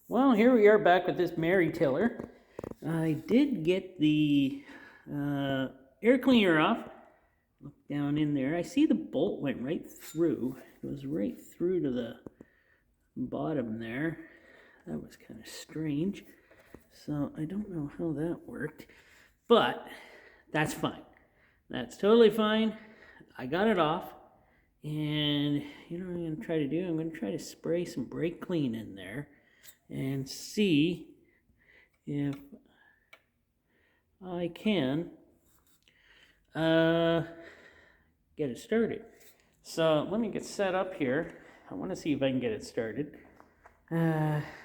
Well, here we are back with this Mary Tiller. I did get the air cleaner off. Look down in there. I see the bolt went right through. It goes right through to the bottom there. That was kind of strange. So I don't know how that worked. But that's fine. That's totally fine. I got it off. And you know what I'm going to try to do? I'm going to try to spray some brake clean in there and see if I can get it started. So let me get set up here. I want to see if I can get it started.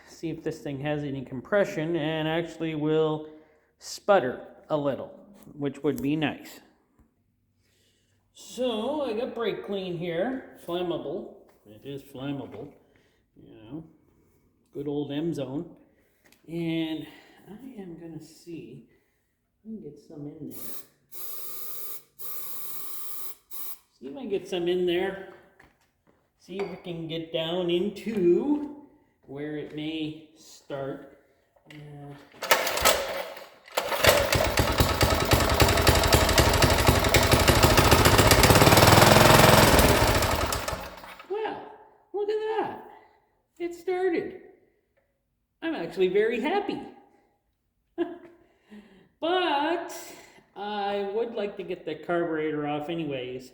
See if this thing has any compression and actually will sputter a little, which would be nice. So I got brake clean here, flammable. It is flammable, you know, good old M-Zone. And I am going to see if I can get some in there. See if I can get some in there. See if we can get down into where it may start. Well, look at that. It started. I'm actually very happy. But I would like to get the carburetor off anyways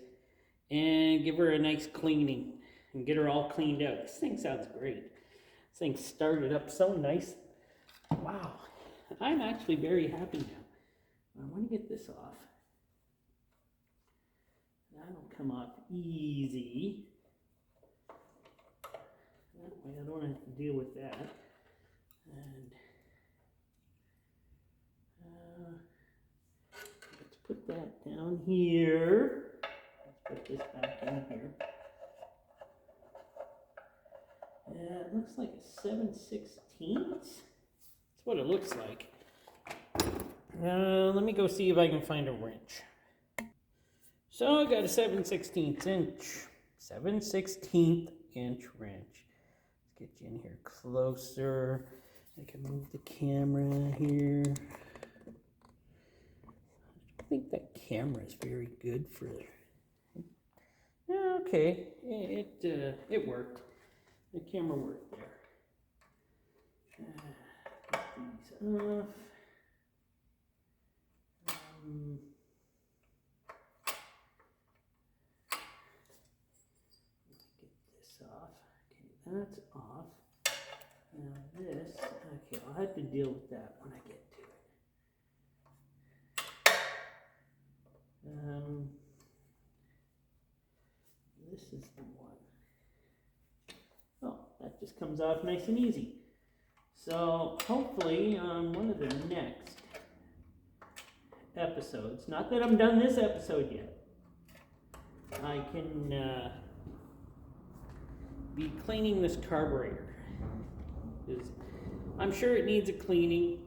and give her a nice cleaning and get her all cleaned out. This thing sounds great. This thing started up so nice. Wow. I'm actually very happy now. I want to get this off. That'll come off easy. That way I don't have to deal with that. And let's put that down here. Let's put this back in here. It looks like a 7/16. That's what it looks like. Let me go see if I can find a wrench. So I got a 7/16 inch, 7/16 inch wrench. Let's get you in here closer. I can move the camera here. I think that camera is very good for. Okay, it worked. The camera worked there. Get these off. Get this off. Okay, that's off. Now this, okay, I'll have to deal with that when I get to it. This is the one. Oh, that just comes off nice and easy. So hopefully on one of the next episodes, not that I'm done this episode yet, I can be cleaning this carburetor. Because I'm sure it needs a cleaning.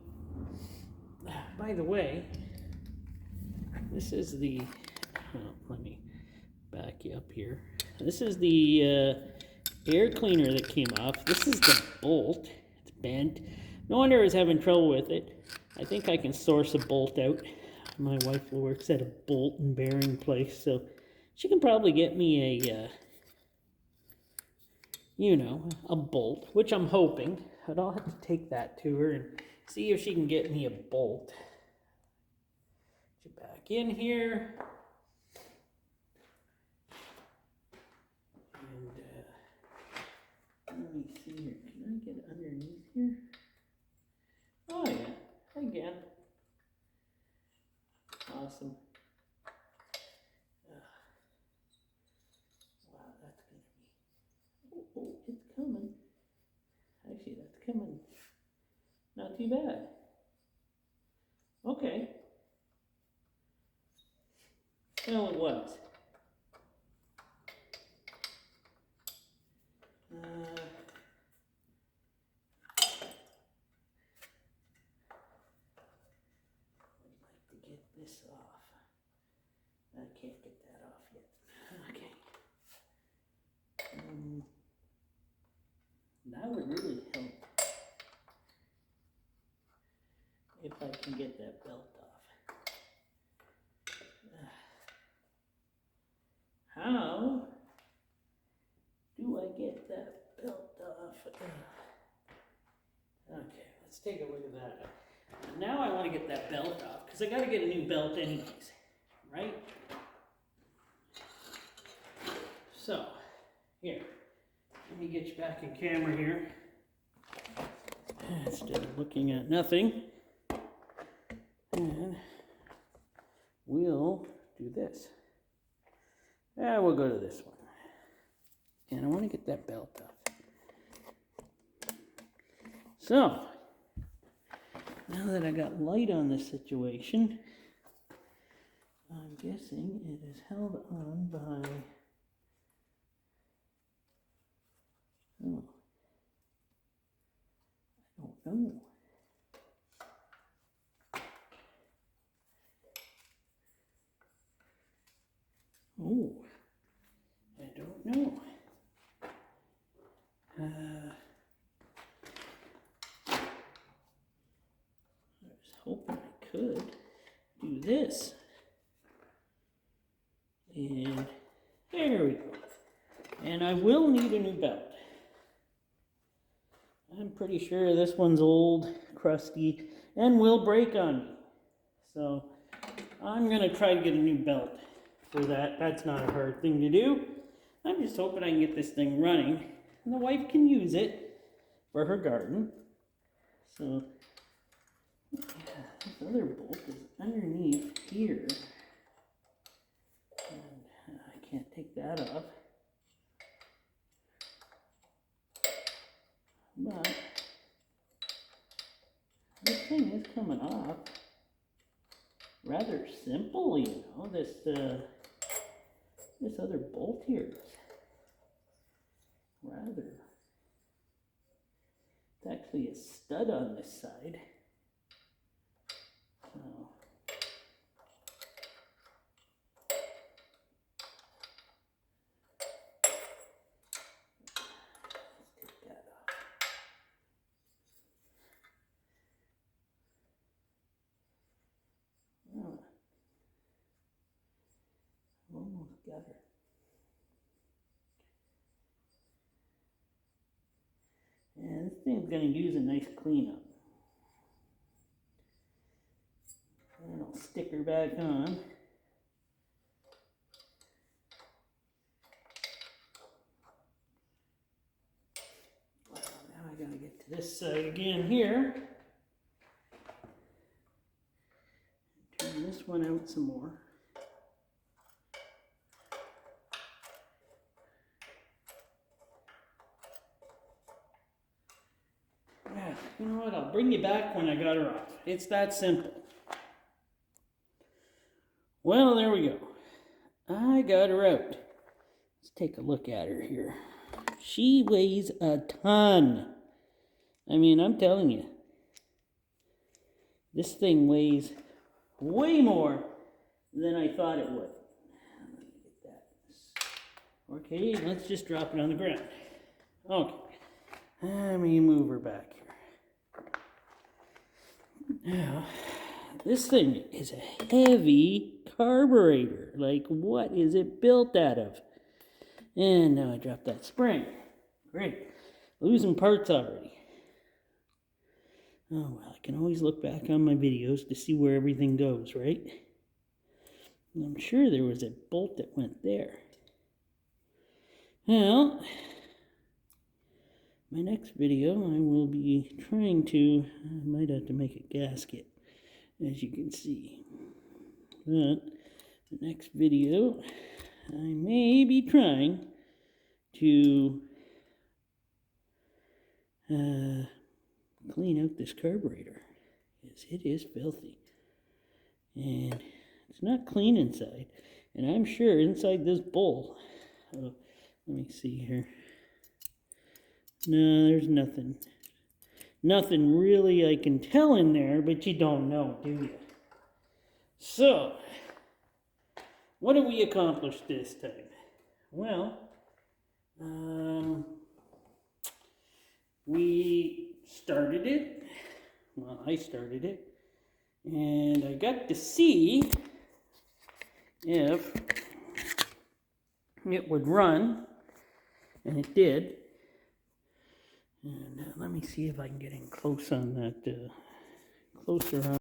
By the way, this is the, let me back you up here. This is the air cleaner that came off. This is the bolt. It's bent. No wonder I was having trouble with it. I think I can source a bolt out. My wife works at a bolt and bearing place, so she can probably get me a, you know, a bolt, which I'm hoping. But I'll have to take that to her and see if she can get me a bolt. Get you back in here. Let me see here. Can I get underneath here? Oh yeah, again. Awesome. Wow, that's gonna be. Oh, it's coming. Actually, that's coming. Not too bad. Okay. Well, it was. This off. I can't get that off yet. Okay. That would really help can get that belt off. How do I get that belt off? Okay, let's take a look at that. Now I want to get that belt off because I got to get a new belt anyways, right? So, here, let me get you back in camera here. Instead of looking at nothing. And we'll do this. And we'll go to this one. And I want to get that belt off. So, now that I got light on this situation, I'm guessing it is held on by, oh, I don't know. Oh, I don't know. I was hoping I could do this. And there we go. And I will need a new belt. I'm pretty sure this one's old, crusty, and will break on me. So I'm going to try to get a new belt for that. That's not a hard thing to do. I'm just hoping I can get this thing running. And the wife can use it for her garden. So yeah, this other bolt is underneath here. And I can't take that off. But this thing is coming off rather simple, you know. This other bolt here is rather. It's actually a stud on this side. So let's take that off. Oh, I've almost got her. And this thing's going to use a nice cleanup. And I'll stick her back on. Well, now I got to get to this side again here. Turn this one out some more. Yeah, you know what? I'll bring you back when I got her off. It's that simple. Well, there we go. I got her out. Let's take a look at her here. She weighs a ton. I mean, I'm telling you. This thing weighs way more than I thought it would. Let me get that. Okay, let's just drop it on the ground. Okay. Let me move her back here. Now, this thing is a heavy carburetor. Like, what is it built out of? And now I dropped that spring. Great. Losing parts already. Oh, well, I can always look back on my videos to see where everything goes, right? And I'm sure there was a bolt that went there. Well, my next video, I will be trying to, I might have to make a gasket, as you can see. But the next video, I may be trying to clean out this carburetor, because it is filthy. And it's not clean inside. And I'm sure inside this bowl, oh, let me see here. No, there's nothing. Nothing really I can tell in there, but you don't know, do you? So, what have we accomplished this time? Well, we started it. Well, I started it. And I got to see if it would run, and it did. And let me see if I can get in close on that, closer on